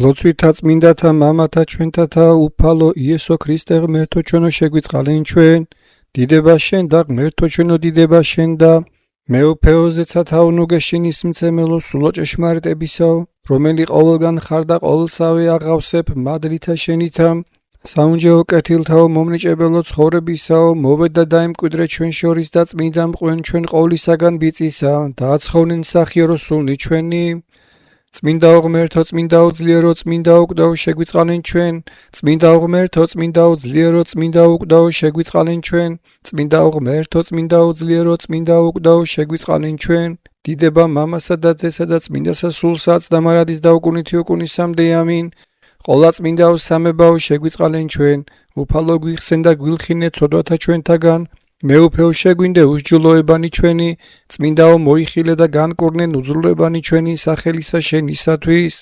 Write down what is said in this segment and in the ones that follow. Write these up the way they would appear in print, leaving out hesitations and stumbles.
ლოცვითა წმინდათა მამათა ჩვენთათა უფალო იესო ქრისტე ღმერთო ჩვენო შეგვიწყალენ ჩვენ დიდება შენ და ღმერთო ჩვენო დიდება შენ და მეუფეოზეცათა უნუგეშინის მცემელო სულო ჭეშმარიტებისაო რომელი ყოველგან ხარ და ყოველსავე აღავსებ მადლითა შენითა საუნჯეო კეთილთაო მომნიჭებელო ცხოვრებისაო მოვედა დაემკვიდრე ჩვენ შორის და წმინდა მყვენ ჩვენ ყოვლისაგან ბიწისა და აცხოვნენ სახიერო სულნი ჩვენი წმინდაო ღმერთო წმინდაო ძლიერო წმინდაო უკდაო შეგვიწყალენ ჩვენ წმინდაო ღმერთო წმინდაო ძლიერო წმინდაო უკდაო შეგვიწყალენ ჩვენ წმინდაო ღმერთო წმინდაო ძლიერო წმინდაო უკდაო შეგვიწყალენ ჩვენ დიდება მამასა და ძესა და წმინდასა სულსა წდამარადის და უკუნითი უკუნისამდე ამინ ყოლა წმინდაო სამებაო შეგვიწყალენ ჩვენ უფალო გვიხსენ და გვილხინე ცოდვათა ჩვენთაგან მეუფეო შეგვინდე უსჯულოებანი ჩვენი წმინდაო მოიხილე და განკურნენ უძრულებანი ჩვენი სახელისა შენისათვის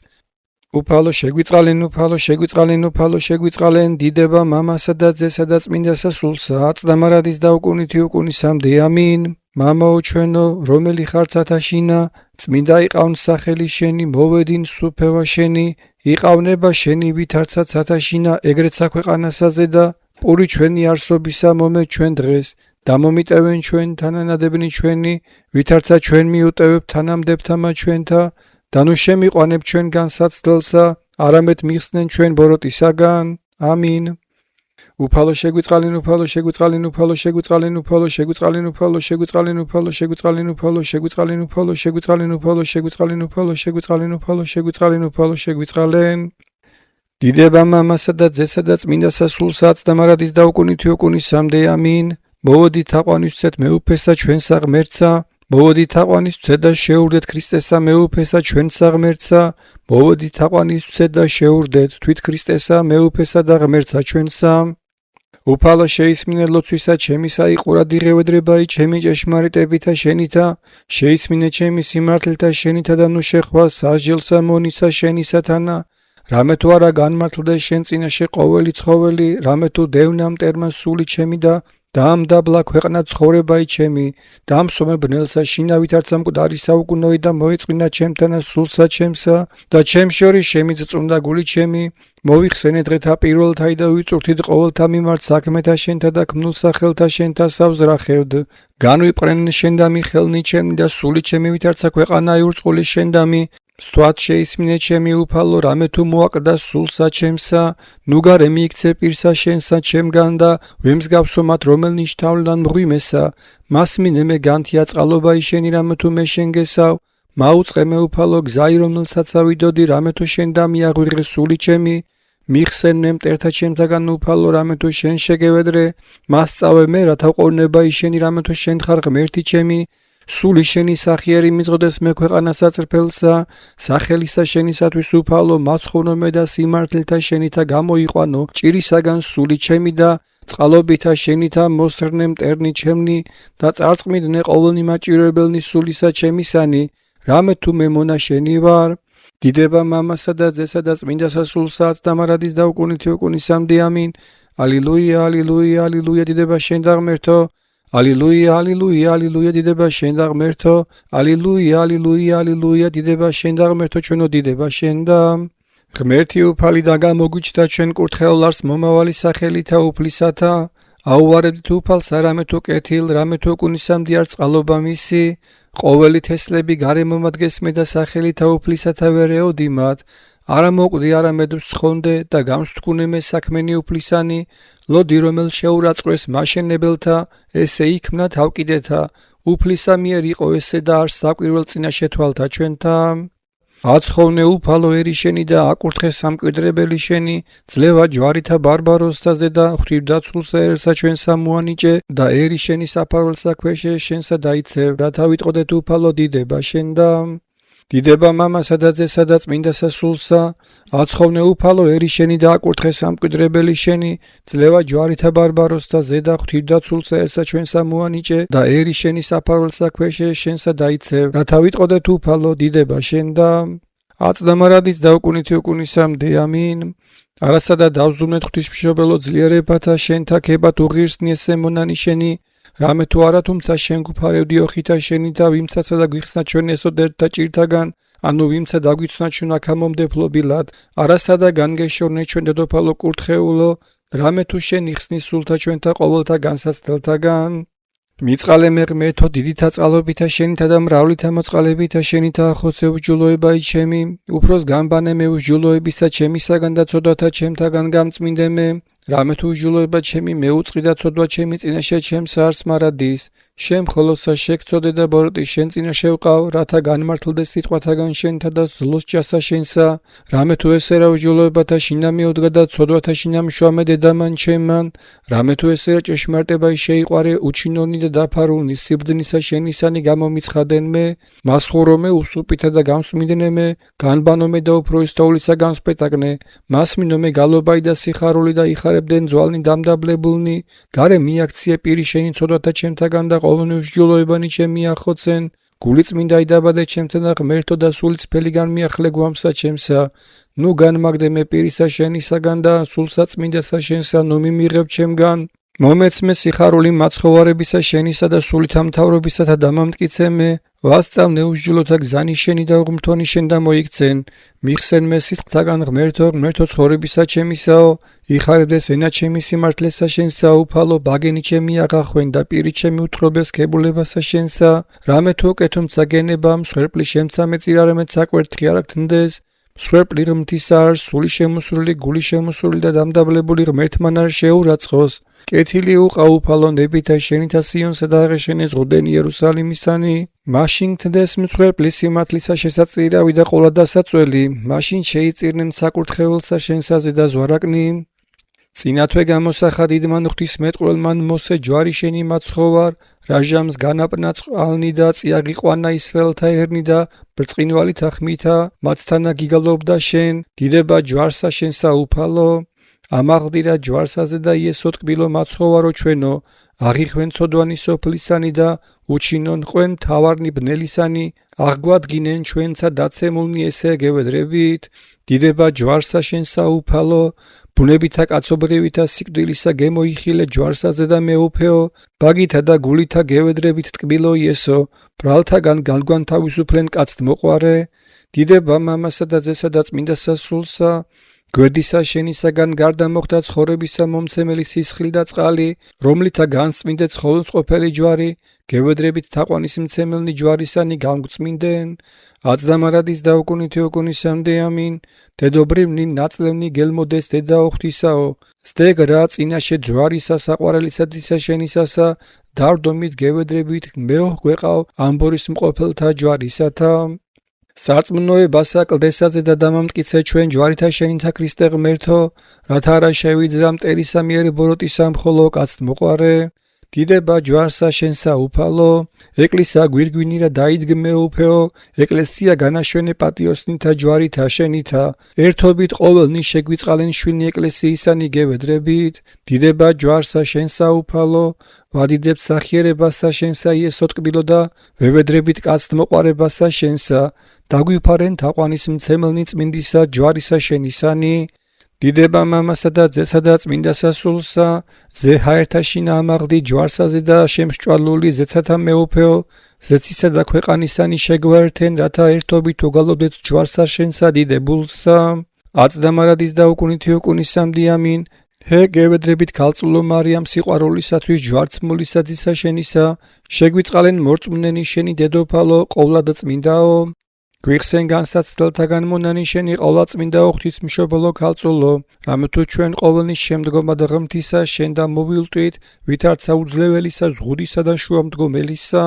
უფალო შეგვიწყალენ უფალო შეგვიწყალენ უფალო შეგვიწყალენ დიდება მამასა და ძესა და წმინდასა სულსა წდამარადის და უკუნითი უკუნისამდე ამინ მამაო ჩვენო რომელი ხარ ცათაშინა წმინდა იყავნ სახელი შენი მოვე딘 სუფევა შენი იყავნება შენი ვითარცა ცათაშინა ეგრეცა ქვეყანასაზე და პური ჩვენი არსობისა მომე ჩვენ დღეს დამომიტევენ ჩვენ თანანადებნი ჩვენი ვითარცა ჩვენ მიუტევებ თანამდებთამა ჩვენთა და ნუ შემიყვანებ ჩვენ განსაცდელსა არამედ მიხსნენ ჩვენ ბოროტისაგან ამინ უფალო შეგვიწყალენ უფალო შეგვიწყალენ უფალო შეგვიწყალენ უფალო შეგვიწყალენ უფალო შეგვიწყალენ უფალო შეგვიწყალენ უფალო შეგვიწყალენ უფალო შეგვიწყალენ უფალო შეგვიწყალენ უფალო შეგვიწყალენ უფალო შეგვიწყალენ უფალო შეგვიწყალენ დიდება მამასა და ძესა და წმინდასა სულსა წდამარადის და უკუნითი უკუნისამდე ამინ მოვოდით თაყვანისცეთ მეუფესა ჩვენსა ღმერთსა მოვოდით თაყვანისცეთ და შეურდეთ ქრისტესა მეუფესა ჩვენსა ღმერთსა მოვოდით თაყვანისცეთ და შეურდეთ თვით ქრისტესა მეუფესა და ღმერთსა ჩვენსა უფალო შეისმინე ლოცვისა ჩემისა იყურად იღევედრებაი ჩემი ჭეშმარიტებითა შენითა შეისმინე ჩემი სიმართლეთა შენითა და ნუ შეხვა სასჯელსა მონისა შენისათანა რამე თუ არა განმართლდე შენ წინაშე ყოველი ცხოველი რამე თუ დევნა მტერმა სული ჩემი და დაამდაბლა ქვეყნა ცხოვრებაი ჩემი დამსვამე ბნელსა შინავით არცა მკვდარი საუკუნოი და მოეწყინა ჩემთანა სულსა ჩემსა და ჩემ შორის შემიწწუნდა გული ჩემი მოიხსენე დღეთა პირველთაი და ვიწურთით ყოველთა მიმართ საქმეთა შენთა და ქმნილსა ხელთა შენთა სავზრახევდ განვიპყრენ შენ და მიხელნი ჩემი და სული ჩემი ვით არცა ქვეყანა იურწყული შენ და მი სტვათ შეისმინე ჩემი უფალო რამე თუ მოაკდა სულსა ჩემსა ნუ გარე მიიქცე პირსა შენსა ჩემგან და ვემსგავსო მათ რომელნი შთავლან მღვიმესა მას მინე მე განთია წყალობაი შენი რამე თუ მე შენ გესავ მაუწყე მე უფალო გზაი რომელსაც ავიდოდი რამე თუ შენ და მიაღვიღე სული ჩემი მიხსენ მე მტერთა ჩემთაგან უფალო რამე თუ შენ შეგევედრე მას წავე მე რათა ყოვნებაი შენი რამე თუ შენ ხარ ღმერთი ჩემი სული შენი სახიერი მიზღოდეს მე ქვეყანასა წრფელსა სახელისა შენისათვის უფალო მაცხოვნო მე და სიმართლეთა შენითა გამოიყვანო ჭირისაგან სული ჩემი და წყალობითა შენითა მოსრნე მტერნი ჩემნი და წარწყმიდნე ყოველნი მაჭიროებელნი სულისა ჩემისანი რამე თუ მე მონა შენი ვარ დიდება მამასა და ძესა და წმინდასა სულსა წდამარადის და უკუნითი უკუნისამდე ამინ ალილუია ალილუია ალილუია დიდება შენ და ღმერთო ალილუია ალილუია ალილუია დიდება შენ და ღმერთო ალილუია ალილუია ალილუია დიდება შენ და ღმერთო ჩვენო დიდება შენ და ღმერთი უფალი და გამოგვიჩნდა ჩვენ კურთხევლარს მომავალი სახელითა უფლისათა აუვარებდით უფალს რამე თუ კეთილ რამე თუ უკუნისამდე არ წყალობა მისი ყოველი თესლები გარემომადგეს მე და სახელითა უფლისათა ვერ ეოდი მათ არა მოკვდი არამედ ვსხონდე და გამსთქუნე მე საქმენი უფლისანი ლოდი რომელ შეურაცხყვეს მაშენებელთა ესე იქმნა თავკიდეთა უფლისა მიერ იყო ესე და არ საკვირველ წინაშე თვალთა ჩვენთა აცხოვნე უფალო ერი შენი და აკურთხე სამკვიდრებელი შენი ძლევა ჯვარითა ბარბაროსთაზე და ღვთივდაცულსა ერსა ჩვენსა მოანიჭე და ერი შენი საფარველსა ქვეშე შენსა დაიცევ რათა ვიტყოდეთ უფალო დიდება შენ და დიდება მამასა და ძესა და წმინდასა სულსა აცხოვნე უფალო ერი შენი და აკურთხე სამკვიდრებელი შენი ძლევა ჯვარითა ბარბაროსთა ზედა ღვთივდაცულსა ერსა ჩვენსა მოანიჭე და ერი შენი საფარველსა ქვეშე შენსა დაიცევ რათა ვიტყოდეთ უფალო დიდება შენ და აწდამარადის და უკუნითი უკუნისამდე ამინ არასა და დავზრუნეთ ღვთისმშობელო ძლიერებათა შენთა ქებათ უღირსნი ესე მონანი შენი რამე თუ არა თუმცა შენ გუფარებდიო ხითა შენი და ვიმცაცა და გვიხსნა ჩვენ ესოდერთა ჭირთაგან ანუ ვიმცა დაგვიცნა ჩვენ აქამომდეფლობილად, არასადა განგეშორნე ჩვენ დედოფალო კურთხეულო, რამე თუ შენ იხსნის სულთა ჩვენთა ყოველთა განსაცდელთაგან? მიწყალე მე ღმერთო, დიდითა წყალობითა შენითა და მრავლითა მოწყალებითა შენითა ახოცე უსჯულოება ჩემი, უფროს განბანე მე უსჯულოებისა ჩემისაგან და ცოდვათა ჩემთაგან გამწმინდე მე, რამე თუ უსჯულოება ჩემი მეუწყი და ცოდვა ჩემი წინაშე ჩემს არს მარადის. შენ მხოლოდსა შეგწოდე და ბოროტი შენ წინაშე ვყავ, რათა განმართლდე სიტყვათაგან შენთა და ზლოს ჭასა შენსა. რამე თუ ესერა უსჯულოებათა შინა მეოდგა და ცოდვათა შინა მშვამე დედამან ჩემან, რამე თუ ესერა ჭეშმარიტება შეიყვარე უჩინონი და დაფარულნი სიბრძნისა შენისანი გამომიცხადენ მე, მასხურო მე უსუპითა და გამსმინდნე მე, განბანო მე და უფრო ისთოვლისა გამსპეტაგნე, მასმინო მე გალობაი და სიხარული და იხარებდენ ძვალნი დამდაბლებულნი, გარე მიაქციე პირი შენი ცოდვათა ჩემთაგან და ყოვლნი უსჯულოებანი ჩემი ახოცენ, გული წმინდა იდაბადე ჩემთან და ღმერთო და სული წფელიგან მიახლე გვამსა ჩემსა, ნუ განმაგდე მე პირისა შენისაგან და სულსა წმინდასა შენსა ნუ მიმიღებ ჩემგან. მომეცმე სიხარული მაცხოვარებისა შენისა და სულით ამთავრობისათა დამამტკიცე მე, ვასწავლე უსჯულოთა გზანი შენი და უღმრთონი შენ და მოიქცენ, მიხსენ მე სისხლთაგან ღმერთო ცხოვრებისა ჩემისაო, იხარებდეს ენა ჩემი სიმართლესა შენსა უფალო, ბაგენი ჩემი აღახვენ და პირი ჩემი უთხრობეს ქებულებასა შენსა, რამე თუ უკეთო მცაგენება, მსხვერპლი შემცა მეწირარემეთ საკვერთხი არ აქთნდეს, მსხვერპლი ღმრთისა არ სული შემოსრული, გული შემოსრული და დამდაბლებული ღმერთმან არ შეურაცხოს. კეთილი უყა უფალო ნებითა შენითა სიონსა და აღეშენეს ღუდენ იერუსალიმისანი, მაშინ გთნდეს მსხვერპლის სიმართლისა შესაწირავი და ყოლა დასაწველი, მაშინ შეიწირნენ საკურთხეველსა შენსაზე და ზვარაკნი. წინათვე გამოსახა დიდმან ღვთისმეტყველმან მოსე ჯვარი შენი მაცხოვარ, რაჟამს განაპნა წყალნი და წიაღი ყვანა ისრაელთა ერნი და ბრწყინვალითა ხმითა მათთანა გიგალობდა შენ, დიდება ჯვარსა შენსა უფალო. ამაღდირა ჯვარსაზე და იესო ტკბილო მაცხოვარო ჩვენო, აღიხვენ ცოდვანი სოფლისანი და უჩინონ ყვენ თავარნი ბნელისანი, აღგვადგინენ ჩვენცა დაცემულნი ესე გევედრებით, დიდება ჯვარსა შენსა უფალო, ბუნებითა კაცობრივითა სიკვდილისა გემოიხილე ჯვარსაზე და მეუფეო, ბაგითა და გულითა გევედრებით ტკბილო იესო, ბრალთაგან განგვან თავისუფლენ კაცთ მოყვარე, დიდება მამასა და ძესა და წმინდასა სულსა, გვერდისა შენისაგან გარდა მოხდა ცხოვრებისა მომცემელი სისხლი და წყალი, რომლითა განსწმინდე ცხოველმწყობელი ჯვარი, გევედრებით თაყვანის მცემელნი ჯვარისანი გამგვწმინდენ, აცდამარადის და უკუნითი უკუნისამდე ამინ, დედობრივნი ნაწლევნი გელმოდეს დედა ოხთისაო, სდეგ რა წინაშე ჯვარისა საყვარელისადისა შენისასა, დავდომით გევედრებით მეოხ გვეყავ ამბორის მყოფელთა ჯვარისათა. სარწმუნოებასა კლდესაზე და დამამტკიცე ჩვენ ჯვარითა შენითა ქრისტე ღმერთო, რათა არა შევიძრა მტერისა მიერ ბოროტისა მხოლო კაცთ მოყვარე, დიდება ჯვარსა შენსა უფალო, ეკლესია გვირგვინი რა დაიდგმე უფეო, ეკლესია განაშვენე პატიოსნითა ჯვარითა შენითა, ერთობით ყოველნი შეგვიწყალენ შვილი ეკლესიისანი გევედრებით, დიდება ჯვარსა შენსა უფალო, ვადიდებთ სახიერებასა შენსა იესო ტკბილო და ვევედრებით კაცთ მოყვარებასა შენსა, დაგვიფარენ თაყვანის მცემელნი წმინდისა ჯვარისა შენისანი, დიდება მამასა და ძესა და წმინდასა სულსა, ზე ჰაერთა შინა ამაღდი ჯვარსაზე და შემსჭვალული ზეცათა მეუფეო, ზეცისა და ქვეყანისანი შეგვაერთენ, რათა ერთობით უგალობდეთ ჯვარსა შენსა დიდებულსა, აცდამარადის და უკუნითი უკუნისამდე ამინ, ჰე გევედრებით ქალწულო მარიამ სიყვარულისათვის ჯვარცმულისა ძისა შენისა, შეგვიწყალენ მორწმუნენი შენი დედოფალო, ყოლა და წმინდაო, გვიხსენ განსაცდელთაგან მონანი შენი ყოლაწმინდა ღვთისმშობელო ქალწულო, რამე თუ ჩვენ ყოველნის შემდგომა და ღმრთისა შენ და მოვილტვით, ვითარცა უძლეველისა ზღუდისა და შუამდგომელისა,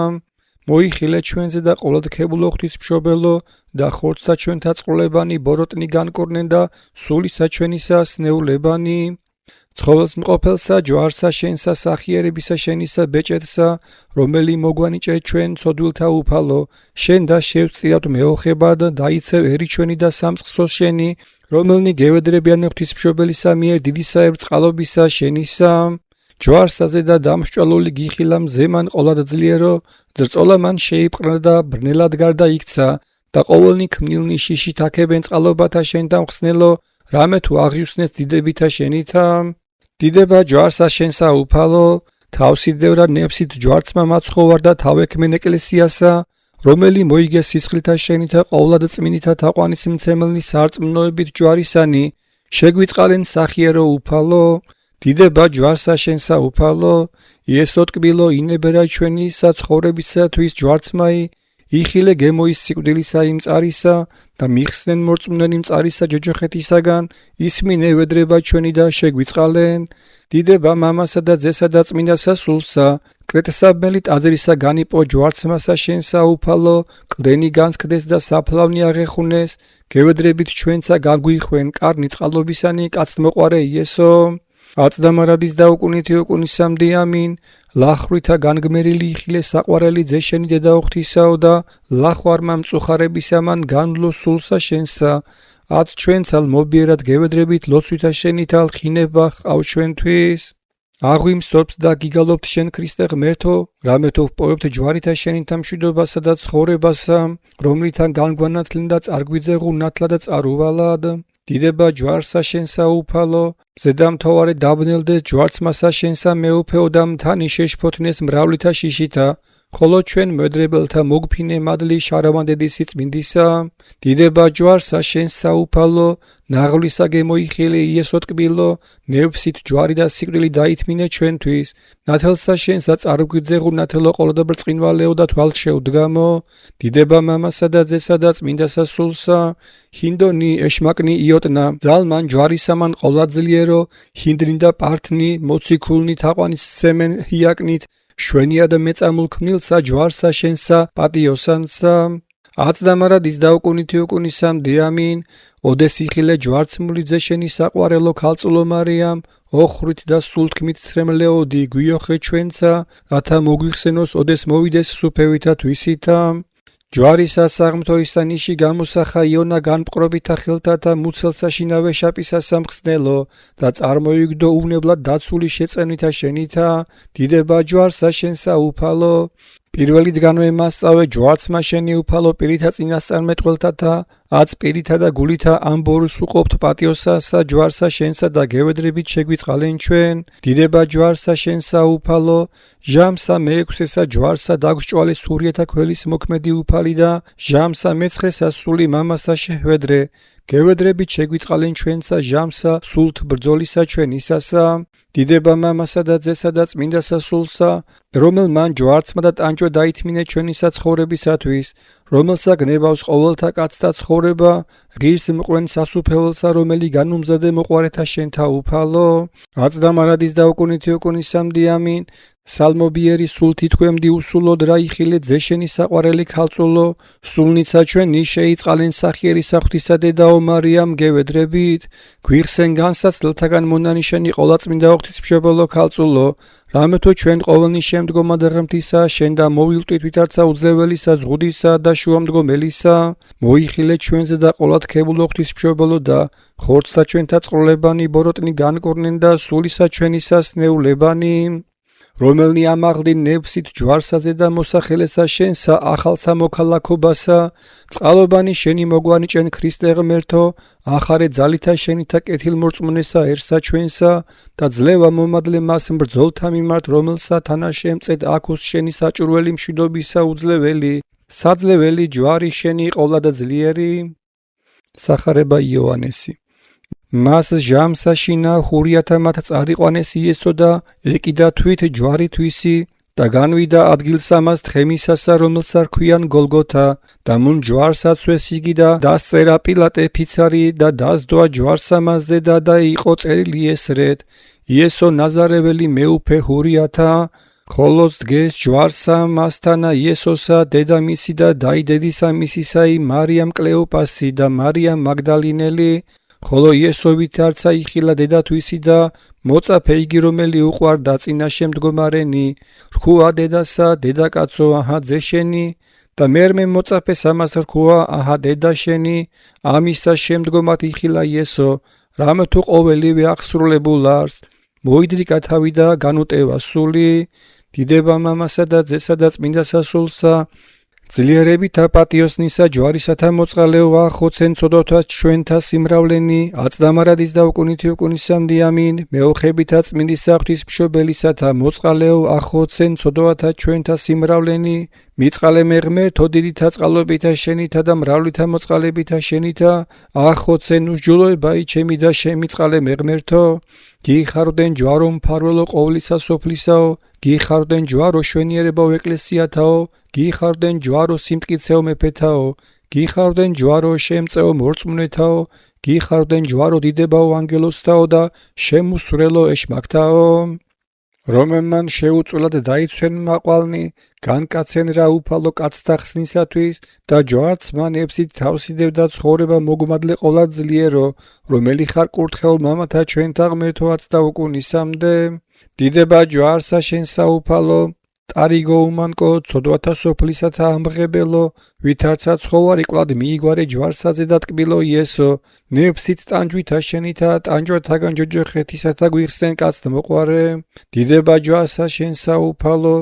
მოიხილე ჩვენზე და ყოლადქებულო ღვთისმშობელო და ხორცთა ჩვენთა წყლებანი ბოროტნი განკორნენ და სულისა ჩვენისა სნეულებანი, ცხოველს მყოფელსა ჯვარსა შენსა სახიერებისა შენისა ბეჭედსა, რომელი მოგვანიჭე ჩვენ ცოდვილთა უფალო, შენ და შევწირავთ მეოხებად, დაიცევ ერი ჩვენი და სამწყსოს შენი, რომელნი გევედრებიან ღვთისმშობელისა მიერ დიდისაებ წყალობისა შენისა, ჯვარსაზე და დამსჭვალული გიხილა მზემან ყოლად ძლიერო, ძრწოლა მან შეიპყრა და ბრნელად გარდა იქცა და ყოველნი ქმნილნი შიშით აქებენ წყალობათა შენ დამხსნელო, რამე თუ აღიუსნეს დიდებითა შენითა, დიდება ჯვარსა შენსა უფალო, თავსით დევრა ნებსით ჯვარცმა მაცხოვარ და თავექმენ ეკლესიასა, რომელი მოიგეს სისხლთა შენითა ყოვლად წმინდითა თაყვანისმცემლნი სარწმუნოებით ჯვარისანი, შეგვიწყალენ სახიერო უფალო, დიდება ჯვარსა შენსა უფალო, იესო ტკბილო ინებერა ჩვენისა ცხოვრებისათვის ჯვარცმაი, იხილე გემოის სიკვდილისა იმ წარისა და მიხსნენ მორწმუნენი მწარისა ჯოჯოხეთისაგან, ისმინე ვედრება ჩვენი და შეგვიწყალენ, დიდება მამასა და ძესა და წმინდასა სულსა, კრეტსაბმელი ტაძრისა განიპო ჯვარცმასა შენსა უფალო, კლდენი განსკდეს და საფლავნი აღეხუნეს, გევედრებით ჩვენცა გაგვიხვენ კარნი წყალობისანი კაცთმოყვარე იესო, აწდამარადის და უკუნითი უკუნისამდე ამინ, ლახვრითა განგმერილი იხილე საყვარელი ძეშენი დედაუღთისაო და ლახვარმა მწუხარებისამან განვლო სულსა შენსა, ათ ჩვენცალ მობიერად გევედრებით ლოცვითა შენითალ ხინება ჰყავ ჩვენთვის. აღვიმსწორებთ და გიგალობთ შენ ქრისტე ღმერთო, რამეთო ვპოვებთ ჯვარითა შენითა მშვიდობასა და ცხოვრებასა, რომლითან განგვანათლენ და წარგვიძეღუ ნათლა და წარუვალად. დიდება ჯვარსა შენსა უფალო, ზედამთოვარე დაბნელდეს ჯვარცმასა შენსა მეუფეო და მთანი შეშფოთნეს მრავლითა შიშითა, ხოლო ჩვენ მედრებელთა მოგფინე მადლი შარავანდედი სიწმინდისა, დიდება ჯვარსა შენსა უფალო, ნაღვლისა გემოიხილე იესო ტკბილო, ნევსით ჯვარი და სიკვდილი დაითმინე ჩვენთვის, ნათელსა შენსა წარგვიძეღუ ნათელო ყოლოდა ბრწყინვალეო და თვალშევდგამო, დიდება მამასა და ძესა და წმინდასა სულსა, ჰინდონი ეშმაკნი იოტნა, ძალმან ჯვარისამან ყოლაძლიერო, ჰინდნი და პართნი, მოციქულნი თაყვანის სემენ ჰიაკნით, შვენია და მეწამულ ქმნილსა ჯვარსა შენსა პატიოსანსა, აწდამარადის და უკუნითი უკუნისამდე ამინ, ოდეს იხილე ჯვარცმული ძეშენი საყვარელო ქალწულო მარიამ, ოხრით და სულთქმით ცრემლეოდი გვიოხე ჩვენცა, რათა მოგვიხსენოს ოდეს მოვიდეს სუფევითა თვისითა. ჯვარისა საღმთოისა ნიში გამოსახა იონა განპყრობითა ხელთათა მუცელსა შინავე შაპისა სამხსნელო და წარმოიგდო უვნებლად დაცული შეწენვითა შენითა, დიდება ჯვარსა შენსა უფალო, პირველით განვემასწავე ჯვარცმა შენი უფალო პირითა წინასწარმეტყველთათა, აც პირითა და გულითა ამბორს უყოფთ პატიოსასა ჯვარსა შენსა და გევედრებით შეგვიწყალენ ჩვენ, დიდება ჯვარსა შენსა უფალო, ჟამსა მეექვსესა ჯვარსა დაგსჭვალე სურიეთა ქველის მოქმედი უფალი და ჟამსა მეცხრესა სული მამასა შეჰვედრე, გევედრებით შეგვიწყალენ ჩვენსა ჟამსა სულთ ბრძოლისა ჩვენისასა, დიდება მამასა და ძესა და წმინდასა სულსა, რომელმან ჯვარცმა და ტანჯვა დაითმინე ჩვენისა ცხოვრებისათვის, რომელსა გნებავს ყოველთა კაცთა ცხოვრება, ღირს მყვენ სასუფეველსა, რომელი განუმზადე მოყვარეთა შენთა უფალო, აწდამარადის და უკუნითი უკუნისამდე ამინ, სალმობიერი სულ თითქვემდი უსულოდ რა იხილე ძეშენი საყვარელი ქალწულო, სულნიცა ჩვენი შეიწყალენ სახიერი საღვთისა დედაო მარიამ გევედრებით, გვიხსენ განსაცდელთაგან მონანიშანი ყოლაწმინდა ღვთისმშობელო ქალწულო, რამეთო ჩვენ ყოველნი შემდგომა და ღმრთისა შენ და მოვილტვით ვითარცა უძლეველისა ზღუდისა და შუამდგომელისა, მოიხილე ჩვენზე და ყოლათქებულო ღვთისმშობელო და ხორცთა ჩვენთა წყროლებანი ბოროტნი განკორნენ და სულისა ჩვენისა სნეულებანი, რომელნი ამაღლდინ ნევსით ჯვარსაზე და მოსახელესა შენსა ახალსა მოქალაქობასა, წყალობანი შენი მოგვანიჭენ ქრისტე ღმერთო, ახარე ძალითა შენითა კეთილმორწმუნესაერსა ჩვენსა და ძლევა მომადლე მას ბრძოლთა მიმართ, რომელსა თანაშემწედ აქოს შენი საჭურველი მშვიდობისა უძლეველი, საძლეველი ჯვარი შენი ყოლა და ძლიერი. სახარება იოანესი. მას ჟამსა შინა ჰურიათა მათ წარიყვანეს იესო და ეკიდა თვით ჯვარი თვისი და განვიდა ადგილსა მას თხემისასა, რომელსა რქვიან გოლგოთა, და მუნ ჯვარსაცვეს იგი და დასწერა პილატე ფიცარი და დასდვა ჯვარსა მასზე და იყო წერილი ესრეთ, იესო ნაზარეველი მეუფე ჰურიათა, ხოლოს დგეს ჯვარსა მასთანა იესოსა დედამისი და დაიდედისა მისისაი მარიამ კლეოპასი და მარიამ მაგდალინელი, ხოლო იესო ვითარცა იხილა დედათვისი და მოწაფე იგი რომელი უყვარდა წინაშე მდგომარენი, რქუა დედასა, დედაკაცო აჰა ძეშენი და მერმე მოწაფეს ამას რქუა აჰა დედაშენი, ამისა შემდგომად იხილა იესო, რამეთო ყოველივე აღსრულებულ არს, მოიდრიკა თავი და განუტევა სული, დიდება მამასა და ძესა და წმინდასა სულსა, ძლიერებითა პატიოსნისა ჯვარისათა მოწყალეო ახოცენ ცოდოთა ჩვენთა სიმრავლენი, აწდამარადის და უკუნითი უკუნისამდე ამინ, მეოხებითა წმინდისა ღვთისმშობელისათა მოწყალეო ახოცენ ცოდოთა ჩვენთა სიმრავლენი, მიწყალე მეღმერთო დიდითა წყალობითა შენითა და მრავლითა მოწყალებითა შენითა ახოცენ უსჯულოებაი ჩემი და შემიწყალე მეღმერთო გიხარდენ ჯვარო მფარველო ყოვლისა სოფლისაო გიხარდენ ჯვარო შვენიერებაო ეკლესიათაო გიხარდენ ჯვარო სიმტკიცეო მეფეთაო გიხარდენ ჯვარო შემწეო მორწმუნეთაო გიხარდენ ჯვარო დიდებაო ანგელოსთაო და შემუსვრელო ეშმაკთაო რომელმან შეუწულად დაიცვენ მაყვალნი განკაცენ რა უფალო კაცთა ხსნისათვის და ჯვარც მან ებსით თავსიდევდა ცხოვრება მოგმადლე ყოლა ძლიერო რომელი ხარ კურთხეულ მამათა ჩვენთა ღმერთოაც და უკუნისამდე დიდება ჯვარსა შენსა უფალო ტარიგო უმანკო ცოდვათა სოფლისათა ამღებელო ვითარცა ცხოვარი კლად მიიგوارე ჯვარსაძე და ტკბილო იესო ნებსით ტანჯვითა შენითა ტანჯვათაგან ჯოჯოხეთისათა გვიხსენ კაცთ მოყვარე დიდება ჯვარსა შენსა უფალო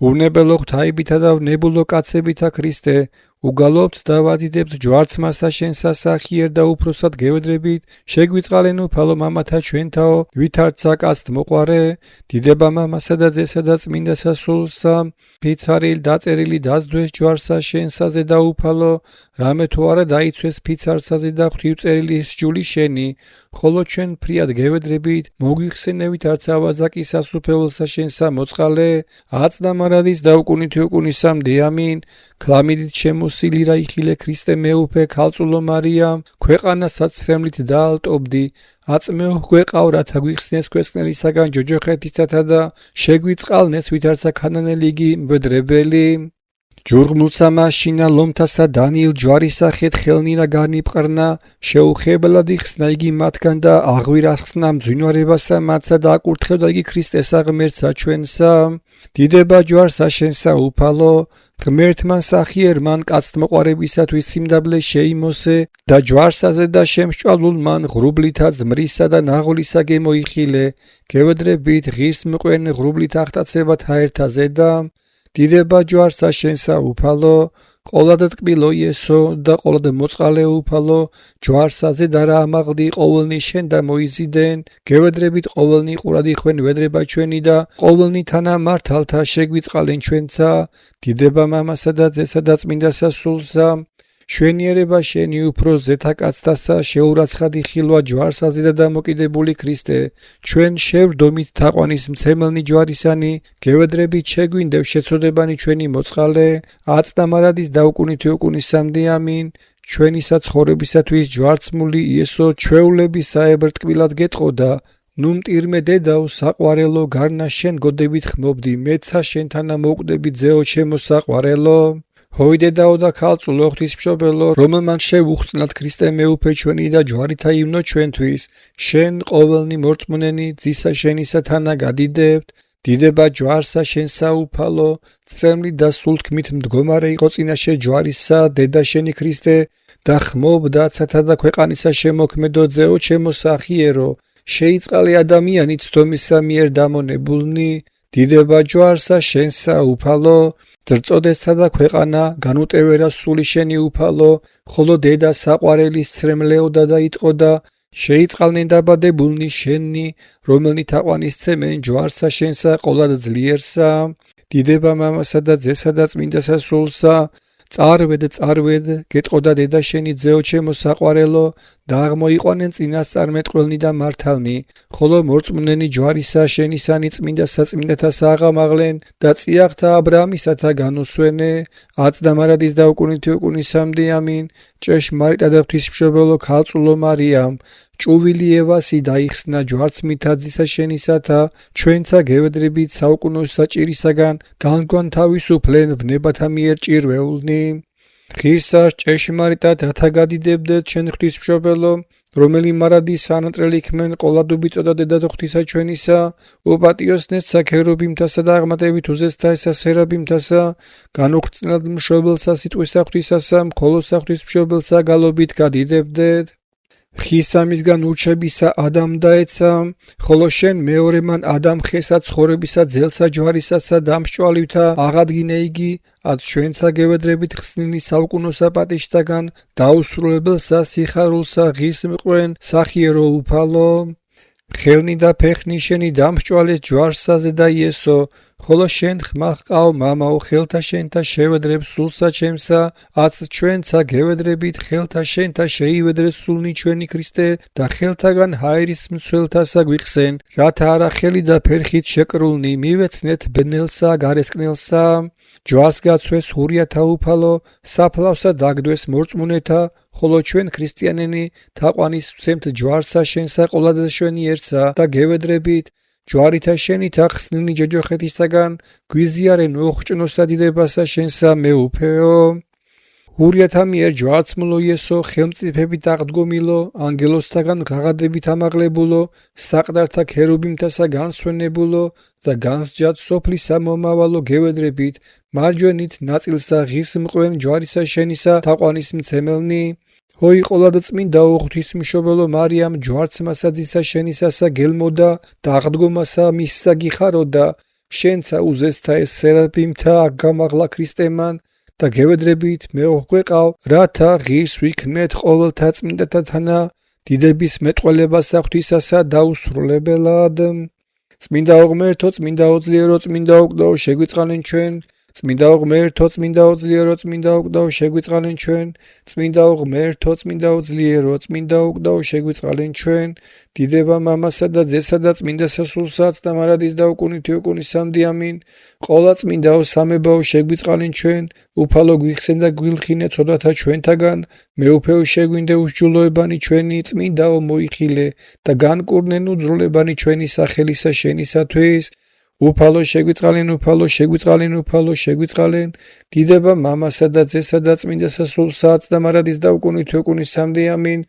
უნებელო ღვთაებითა და ვნებულო კაცებითა ქრისტე უგალობთ და ვადიდებთ ჯვარცმასა შენსა სახიერ და უფროსად გევედრებით შეგვიწყალენ უფალო მამათა ჩვენთაო ვითარცა კაცთ მოყვარე დიდება მამასა და ძესა და წმინდასა სულსა ფიცარილ დაწერილი დაზდვეს ჯვარსა შენსაზე და უფალო რამე თუ არა დაიცვეს ფიცარსაზე და ღვთივწერილი სჯული შენი ხოლო ჩვენ ფრიად გევედრებით მოგვიხსენე ვითარცა ვაზაკის სასუფეველსა შენსა მოწყალე აწდა მარადის და უკუნითი უკუნისამდე ამინ ქლამიდით შემოსილი რა იხილე ქრისტე მეუფე ქალწულო მარიამ ქვეყანა საცრემლით დაალტობდი აწმეო გვეყავ რათა გვიხსნეს ქვეყნელისაგან ჯოჯოხეთისათა და შეგვიწყალნეს ვითარცა ქანანელიგი მვედრებელი ჯურღმულსა მაშინა ლომთასა დანიილ ჯვარისა ხეთ ხელნინა განიპყრნა შეუხებლად იხსნა იგი მათგან და აღვირახსნა მძვინვარებასა მათსა და აკურთხევდა იგი ქრისტესა ღმერთსა ჩვენსა დიდება ჯვარსა შენსა უფალო ღმერთმან სახიერმან კაცთმოყვარებისათვის სიმდაბლე შეიმოსე და ჯვარსაზე და შემსჭვალულ მან ღრუბლითა ზმრისა და ნაღვლისა გემოიხილე გევედრებით ღირს მყვენ ღრუბლით აღტაცებათ ჰაერთაზე და დიდება ჯვარსა შენსა უფალო ყოლად ტკბილო იესო და ყოლად მოწყალე უფალო ჯვარსაზე და რა ამაღლდი ყოველნი შენ და მოიზიდენ გევედრებით ყოველნი ყურად იხვენ ვედრება ჩვენი და ყოველნი თანა მართალთა შეგვიწყალენ ჩვენცა დიდება მამასა და ძესა და წმინდასა სულსა შვენიერება შენი უფრო ზეთა კაცთასა შეურაცხადი ხილვა ჯვარსაზე და დამოკიდებული ქრისტე ჩვენ შევდომით თაყვანის მცემელნი ჯვარისანი გევედრებით შეგვინდევ შეცოდებანი ჩვენი მოწყალე აწდა მარადის და უკუნითი უკუნისამდე ამინ ჩვენისა ცხოვრებისათვის ჯვარცმული იესო ჩვეულების საებრტკბილად გეტყოდა ნუ მტირმე დედაო საყვარელო გარნა შენ გოდებით ხმობდი მეცა შენთანა მოვკვდები ძეო ჩემო საყვარელო ჰოიდედაო და ქალწულო ღვთისმშობელო რომელმან შევუხსნათ ქრისტე მეუფე ჩვენი და ჯვარითა ივნო ჩვენთვის შენ ყოველნი მორწმუნენი ძისა შენისა თანა გადიდებთ დიდება ჯვარსა შენსა უფალო წემლი და სულთქმით მდგომარე იყო წინაშე ჯვარისა დედა შენი ქრისტე და ხმობდა ცათა და ქვეყანისა შემოქმედო ძეო ჩემო სახიერო შეიწყალე ადამიანი ცდომისა მიერ დამონებულნი დიდება ჯვარსა შენსა უფალო ძრწოდესა და ქვეყანა განუტევერა სული შენი უფალო ხოლო დედა საყვარელის ცრემლეოდა და იტყოდა შეიწყალნენ დაბადებულნი შენი რომელნი თაყვანისცემენ ჯვარსა შენსა ყოლად ძლიერსა დიდება მამასა და ძესა და წმინდასა სულსა წარვედ გეტყოდა დედა შენი ძეო ჩემო საყვარელო და აღმოიყვანენ წინასწარმეტყველნი და მართალნი ხოლო მორწმუნენი ჯვარისა შენისანი წმინდა საწმინდათასა აღამაღლენ და წიაღთა აბრაამისათა განუსვენე აწდა მარადის და უკუნითი უკუნისამდე ამინ ჭეშმარიტად და ღვთისმშობელო ქალწულო მარიამ ჭუვილი ევასი დაიხსნა ჯვარცმითა ძისა შენისათა ჩვენცა გევედრებით საუკუნოს საჭირისაგან განგვან თავისუფლენ ვნებათა მიერ ჭირვეულნი ღირსას ჭეშმარიტად რათა გადიდებდეთ შენ ღვთისმშობელო რომელი მარადის სანატრელი ქმენ ყოლადობიწოდა დედა ღვთისა ჩვენისა უპატიოსნესსა ქერუბიმთასა და აღმატებით უზესთა ესა სერაბიმთასა განუხრწნელად მშობელსა სიტყვისა ღვთისასა მხოლოსა ღვთისმშობელსა გალობით გადიდებდეთ ხისამისგან ურჩებისა ადამ დაეცა ხოლო შენ მეორე მან ადამ ხესა ცხოვრებისა ძელსა ჯვარისასა დამსჭვალივთა აღადგინე იგი ად ჩვენცა გევედრებით ხსნილი საუკუნოსა პატიჟთაგან დაუსრულებელსა სიხარულსა ღირს მყვენ სახიერო უფალო ხელნი და ფეხნი შენი დამსჭვალეს ჯვარსაზე და იესო, ხოლო შენ ხმა ჰყავ მამაო ხელთა შენთა შევედრებ სულსა ჩემსა, აც ჩვენცა გევედრებით ხელთა შენთა შეივედრეს სულნი ჩვენი ქრისტე და ხელთაგან ჰაერის მცველთასა გვიხსენ, რათა არა ხელი და ფერხით შეკრულნი მივეცნეთ ბნელსა გარესკნელსა. ჯვარს გაცვეს ჰურიათა უფალო, საფლავსა დაგდვეს მორწმუნეთა, ხოლო ჩვენ ქრისტიანენი თაყვანის ვცემთ ჯვარსა შენსა ყოლადას შვენი ერთსა და გევედრებით, ჯვარითა შენითა ხსნილნი ჯოჯოხეთისაგან, გვიზიარენ ოხჭნოსა დიდებასა შენსა მეუფეო. ჰურიათა მიერ ჯვარცმულო იესო, ხელმწიფებით აღდგომილო, ანგელოსთაგან ღაღადებით ამაღლებულო, საყდართა ქერუბიმთასა განსვენებულო და განსჯად სოფლისა მომავალო გევედრებით, მარჯვენით ნაწილსა ღირს მყვენ ჯვარისა შენისა თაყვანის მცემელნი. ჰოი ყოლადა წმინდაო ღვთისმშობელო მარიამ, ჯვარცმასა ძისა შენისასა გელმოდა და აღდგომასა მისსა გიხაროდა, შენცა უზესთა ეს სერაფიმთა აგამაღლა ქრისტემან და გევედრებით მეოღვეყავ, რათა ღირს ვიქნეთ ყოველთა წმინდათა თანა დიდების მეტყველებასა ღვთისასა დაუსრულებელად. წმინდაო ღმერთო, წმინდაო ძლიერო, წმინდაო კლდაო შეგვიწყალენ ჩვენ, წმინდაო ღმერთო, წმინდაო ძლიერო, წმინდაო კლდაო შეგვიწყალენ ჩვენ, წმინდაო ღმერთო, წმინდაო ძლიერო, წმინდაო კლდაო შეგვიწყალენ ჩვენ, დიდება მამასა და ძესა და წმინდა სასულსაც და მარადის და უკუნითი უკუნისამდე ამინ. ყოლა წმინდაო სამებაო შეგვიწყალენ ჩვენ, უფალო გვიხსენ და გვილხინე ცოდვათა ჩვენთაგან, მეუფეო შეგვინდე უსჯულოებანი ჩვენი, წმინდაო მოიხილე და განკურნენ უძრულებანი ჩვენი სახელისა შენისათვის. უფალო შეგვიწყალენ, უფალო შეგვიწყალენ, უფალო შეგვიწყალენ, დიდება მამასა და ძესა და წმინდა სასულსაც და მარადის და უკუნითი უკუნისამდე ამინ.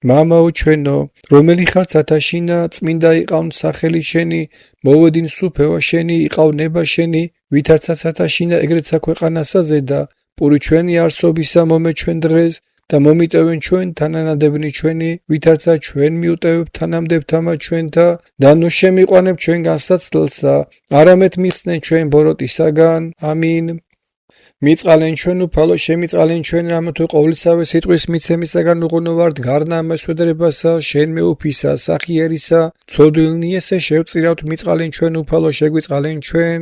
მამაო ჩვენო, რომელი ხარ ცათაშინა, წმინდა იყავნ სახელი შენი, მოვედინ სუფევა შენი, იყავ ნება შენი, ვითარცა ცათაშინა ეგრეცა ქვეყანასა ზედა, პური ჩვენი არსობისა მომე ჩვენ დღეს და მომიტევენ ჩვენ თანანადებნი ჩვენი, ვითარცა ჩვენ მიუტევებ თანამდებთამა ჩვენთა და ნუ შემიყვანებ ჩვენ განსაცდელსა, არამედ მიხსნენ ჩვენ ბოროტისაგან. ამინ. მიწყალენ ჩვენ უფალო, შემიწყალენ ჩვენ, რამეთუ ყოვლისავე სიტყვის მიცემისაგან უღუნო ვართ გარნა მესვედრებასა, შენ მეუფისა, სახიერისა, ცოდვილნი ესე შევწირავთ, მიწყალენ ჩვენ უფალო, შეგვიწყალენ ჩვენ,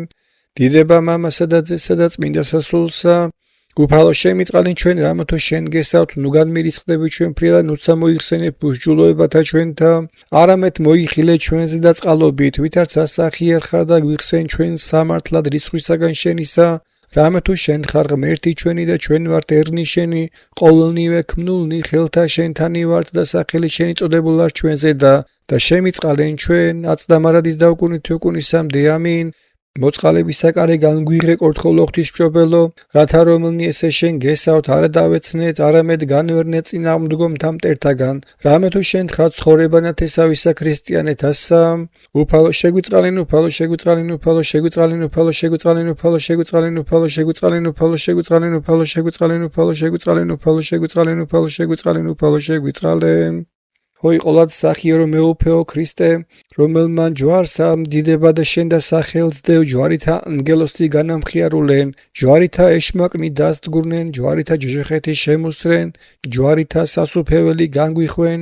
დიდება მამასა და ძესა და წმინდა სასულსა. უფალო შემიწყალენ ჩვენ, რამეთუ შენ გესავთ, ნუ განმირიცხდები ჩვენ ფრიად, ნუცა მოიხსენებ უსჯულოებათა ჩვენთა, არამედ მოიხილე ჩვენზე და წყალობით, ვითარცა სახიერ ხარ და გვიხსენ ჩვენ სამართლად რისხვისაგან შენისა, რამეთუ შენ ხარ ღმერთი ჩვენი და ჩვენ ვართ ერნი შენი, ყოველნივე ქმნულნი ხელთა შენთანი ვართ და სახელი შენი წოდებულ არ ჩვენზე და შემიწყალენ ჩვენ, აც და მარადის და უკუნითი უკუნისამდე ამინ. მოწყალებისაკარე განგვიღე კურთხეულო ღვთისმშობელო, რათა რომელნი ესე შენ გესავთ არა დავეცნეთ, არამედ განვერნეთ წინააღმდგომთა მტერთაგან, რამეთუ შენ ხარ ცხოვრება ნათესავისა ქრისტიანეთასა. უფალო შეგვიწყალენ, უფალო შეგვიწყალენ, უფალო შეგვიწყალენ, უფალო შეგვიწყალენ, უფალო შეგვიწყალენ, უფალო შეგვიწყალენ, უფალო შეგვიწყალენ, უფალო შეგვიწყალენ, უფალო შეგვიწყალენ, უფალო შეგვიწყალენ, უფალო შეგვიწყალენ, უფალო შეგვიწყალენ. ჰოი ყოლად სახიერო მეუფეო ქრისტე, რომელმან ჯვარსა დიდება და შენ და სახელს დევ, ჯვარითა ანგელოსთი განამხიარულენ, ჯვარითა ეშმაკნი დასდგურნენ, ჯვარითა ჯოჯოხეთი შემუსრენ, ჯვარითა სასუფეველი განგვიხვენ,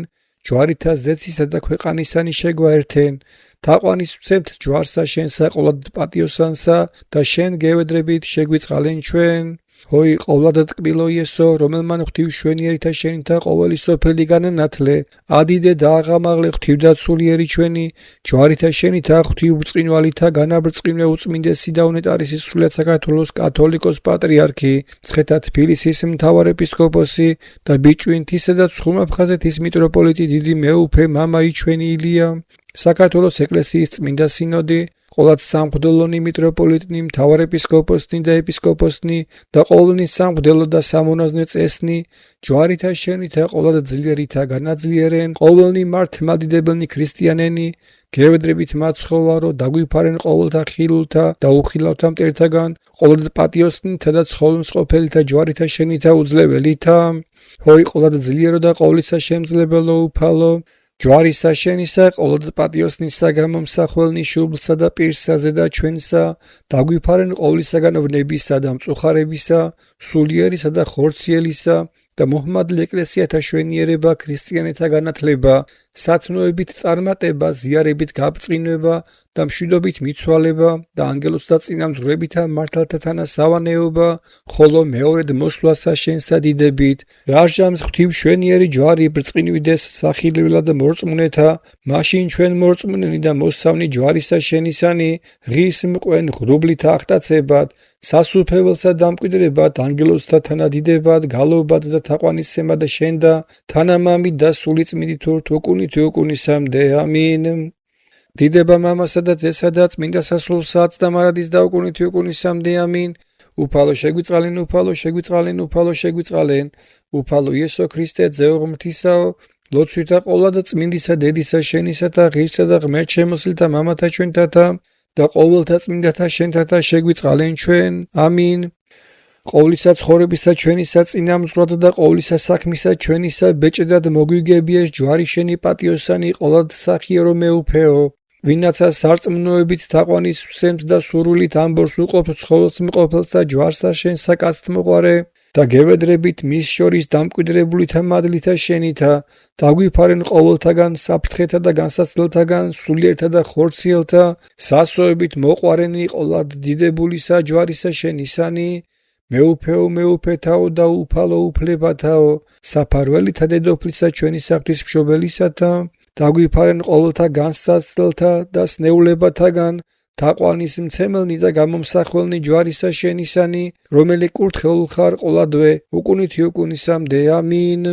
ჯვარითა ზეცისა და ქვეყანისანი შეგვაერთენ. თაყვანის ვცემთ ჯვარსა შენსა ყოლად პატიოსანსა და შენ გევედრებით შეგვიწყალენ ჩვენ. ჰოი ყოვლადად კბილო იესო, რომელმან ღვთივშვენიერითა შენითა ყოველი სოფელი განანათლე, ადიდე და აღამაღლე ღვთივდად სულიერი ჩვენი, ჯვარითა შენითა ღვთივბრწყინვალითა განაბრწყინვე უწმინდესი და უნეტარისი სრულიად საქართველოს კათოლიკოს პატრიარქი, მცხეთა თბილისის მთავარ ეპისკოპოსი და ბიჭვინთისა და ცხულმაფხაზეთის მიტროპოლიტი დიდი მეუფე მამაი ჩვენი ილია, საქართველოს ეკლესიის წმინდა სინოდი, ყოლად სამღვდელონი მიტროპოლიტნი, მთავარ ეპისკოპოსნი და ეპისკოპოსნი და ყოველნი სამღვდელო და სამონაზვნე წესნი, ჯვარითა შენითა ყოლად ძლიერითა განაძლიერენ, ყოველნი მართლმადიდებელნი ქრისტიანენი, გევედრებით მაცხოვარო, დაგვიფარენ ყოველთა ხილულთა და უხილავთა მტერთაგან, ყოლად პატიოსნითა და ცხოველმსყოფელითა ჯვარითა შენითა უძლებელითა. ჰოი ყოლად ძლიერო და ყოვლისა შემძლებელო უფალო, ჯვარისა შენისა ყოლად პატიოსნისა გამომსახველნი შუბლსა და პირსაზე და ჩვენსა, დაგვიფარენ ყოვლისაგან ვნებისა და მწუხარებისა, სულიერისა და ხორციელისა, და მოჰმადლი ეკლესიათა შვენიერება, ქრისტიანთა განათლება, სათნოებით წარმატება, ზიარებით გაბწყინება და მშვიდობით მიცვალება და ანგელოზთა წინამძღვრებითა მართალთათან სავანეობა, ხოლო მეორედ მოსვლასა შენსა დიდებით, რაჟამს ღვთივ შვენიერი ჯვარი ბრწყინვიდეს სახილველად მორწმუნეთა, მაშინ ჩვენ მორწმუნენი და მოსავნი ჯვარისა შენისანი, ღირს მყვენ ღრუბლით აღტაცებად, სასუფეველსა დამკვიდრებად, ანგელოზთა თანადიდებად, გალობად და თაყვანისცემად შენდა, თანამამით და სულიწმიდით უკუნით უკუნისამდე. ამინ. დიდება მამასა და ძესა და წმინდა სასულსა და მარადის და უკუნით უკუნისამდე. ამინ. უფალო შეგვიწყალენ, უფალო შეგვიწყალენ, უფალო შეგვიწყალენ, უფალო იესო ქრისტე ძეო ღმრთისაო, ლოცვითა ყოლა და წმინდისა დედისა შენისა და ღირსა და ღმერთ შემოსილთა მამათა ჩვენთათა და ყოველთა წმინდათა შენთათა შეგვიწყალენ ჩვენ. ამინ. ყოვლისა ცხოვრებისა ჩვენისა წინამძღვრად და ყოვლისა საქმისა ჩვენისა ბეჭდად მოგვიგებიეს ჯვარი შენი პატიოსანი ყოლად სახიერო მეუფეო, ვინაცა სარწმუნოებით თაყვანისცემთ და სურვილით ამბორს უყოფთ ცხოველს მყოფელს და ჯვარსა შენსა კაცთმოყარე და გევედრებით მის შორის დამკვიდრებულითა მადლითა შენითა, დაგვიფარენ ყოველთაგან საფრთხეთა და განსაცდელთაგან, სულიერთა და ხორციელთა, სასოებით მოყვარენი ყოლად დიდებულისა ჯვარისა შენისანი, მეუფეო მეუფეთაო და უფალო უფლებათაო, საფარველითა დედოფლისა ჩვენისა ღვთისმშობელისათა, დაგვიფარენ ყოველთა განსაცდელთა და სნეულებათაგან, თაყვანის მცემელნი და გამომსახველნი ჯვარისა შენისანი, რომელი კურთხეულ ხარ ყოლადვე უკუნით უკუნისამდე. ამინ.